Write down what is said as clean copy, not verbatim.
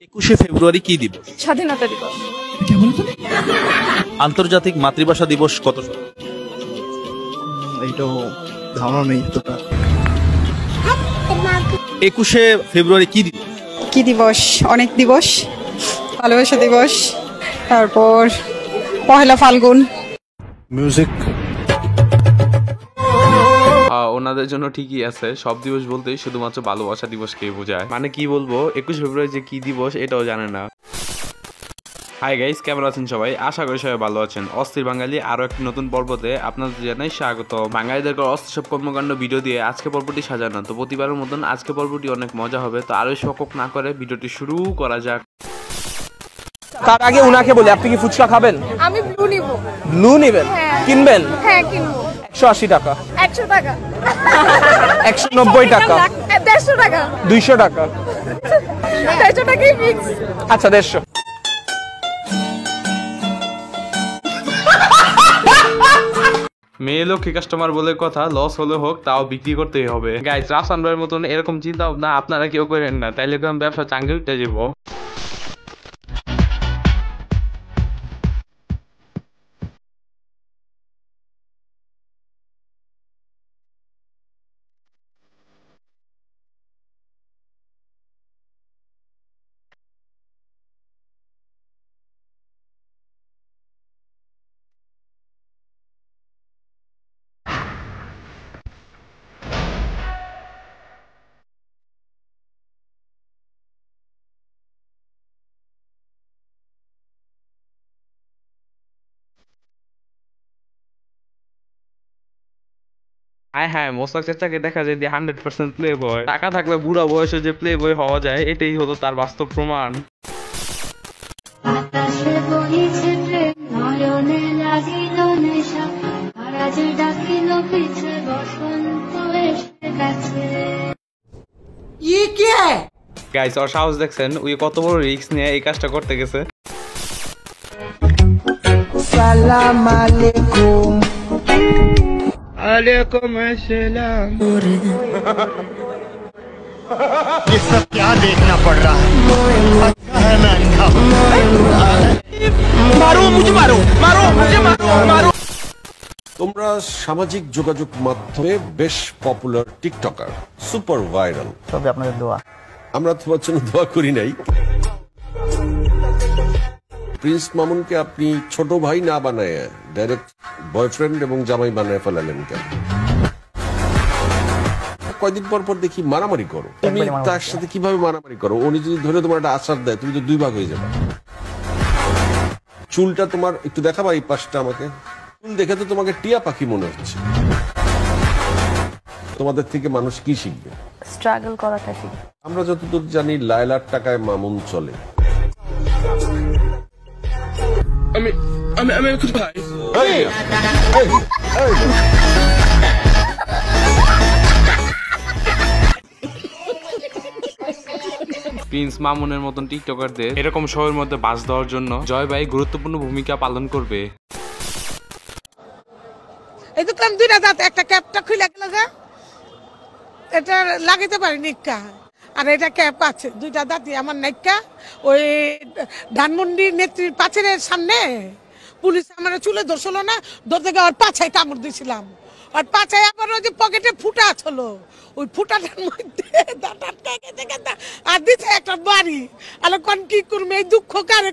21শে ফেব্রুয়ারি কি দিবস? স্বাধীনতা দিবস। আন্তর্জাতিক মাতৃভাষা দিবস কত সালে? এইটাও ধারণা নেই এতটা। 21শে ফেব্রুয়ারি কি দিবস? কি দিবস? অনেক দিবস, ভালোবাসা দিবস, তারপর পহেলা ফাল্গুন। মিউজিক। ওনাদের জন্য ঠিকই আছে, সব দিবস বলতেই শুধুমাত্র ভালোবাসা দিবসকেই বোঝায়। মানে কি বলবো, 21 ফেব্রুয়ারি যে কি দিবস এটাও জানে না। হাই গাইস, কেমন আছেন সবাই? আশা করি সবাই ভালো আছেন। অস্থির বাঙালি আরো একটি নতুন পর্বতে আপনাদের জানাই স্বাগত। বাঙালিদের অস্থির সব কর্মকাণ্ড ভিডিও দিয়ে আজকে পর্বটি সাজানো। তো প্রতিবারের মতন আজকে পর্বটি অনেক মজা হবে। তো আরো শকক না করে ভিডিওটি শুরু করা যাক। তার আগে উনাকে বলি, আপনি কি ফুচকা খাবেন? আমি ব্লু নিব। ব্লু নেবেন? হ্যাঁ। কিনবেন? হ্যাঁ কিনবো। 180 টাকা, 100 টাকা, 190 টাকা, 150 টাকা, 200 টাকা। 150 টাকাই ফিক্স। আচ্ছা 150। মেয়ে লক্ষ্মী কাস্টমার বলে কথা, লস হলে হোক তাও বিক্রি করতেই হবে। গাইস, রাফসান ভাইয়ের মতন এরকম চিন্তা ভাবনা আপনারা কেউ করেন না, তাইলে আমি ব্যবসা চাঙ্গে উঠে যাবো। হ্যাঁ হ্যাঁ, মোশাক চাচাকে দেখা যায় যে 100% প্লে বয়। টাকা থাকলে বুড়া বয়সে যে প্লে বয় হওয়া যায়, এটাই হলো তার বাস্তব প্রমাণ। গাইস, ওর সাহস দেখছেন? ওই কত বড় রিস্ক নিয়ে এই কাজটা করতে গেছে। সালাম আলাইকুম। আলাইকুম আসসালাম। ये सब क्या देखना पड़ रहा है? अच्छा है मैं अंधा हूं। মারো মুঝে, মারো মারো মুঝে, মারো মারো। তোমরা সামাজিক যোগাযোগ মাধ্যমে বেশ পপুলার টিকটকার, সুপার ভাইরাল। তবে আপনাদের দোয়া। আমরা তোমার জন্য দোয়া করি নাই। প্রিন্স মামুনকে আপনি ছোট ভাই না বানায় ডাইরেক্ট বয়ফ্রেন্ড এবং জামাই বানায় ফেলালেন কেন? কয়দিন পর পর দেখি মারামারি করো। তুমি তার সাথে কিভাবে মারামারি করো? উনি যদি ধরে তোমার একটা আশ্বাস দেয়, তুমি তো দুই ভাগ হয়ে যাবে। চুলটা তোমার একটু দেখাবা এই পাশটা আমাকে। চুল দেখে তো তোমাকে টিয়া পাখি মনে হচ্ছে। তোমাদের থেকে মানুষ কি শিখবে? স্ট্রাগল করাটা শিখবে। আমরা যতদূর জানি লায়লার টাকায় মামুন চলে। আমি কোথায়? প্রিন্স মামুনের মতন টিকটকারদের এরকম শোয়ের মধ্যে বাস দেওয়ার জন্য জয় ভাই গুরুত্বপূর্ণ ভূমিকা পালন করবে। এই তো কাম দুইটা দাঁত, একটা ক্যাপটা খুলে গেল যে এটা লাগাইতে পারি নিক্কা, আর এটা ক্যাপ আছে দুইটা দাঁতই আমার নাইকা। ওই ধানমন্ডি নেত্রীর পাঁচের সামনে পুলিশ আমার চুলে ধরছিল না, ধরতে গিয়ে ওর পাছায় কামড় দিয়েছিলাম। আর পাছায় আবার ওই যে পকেটে ফুটা ছিল, ওই ফুটাটার মধ্যে দাঁত আটকে গেছে আর দিছে একটা বাড়ি। আর কোন কি করবে, এই দুঃখ কারে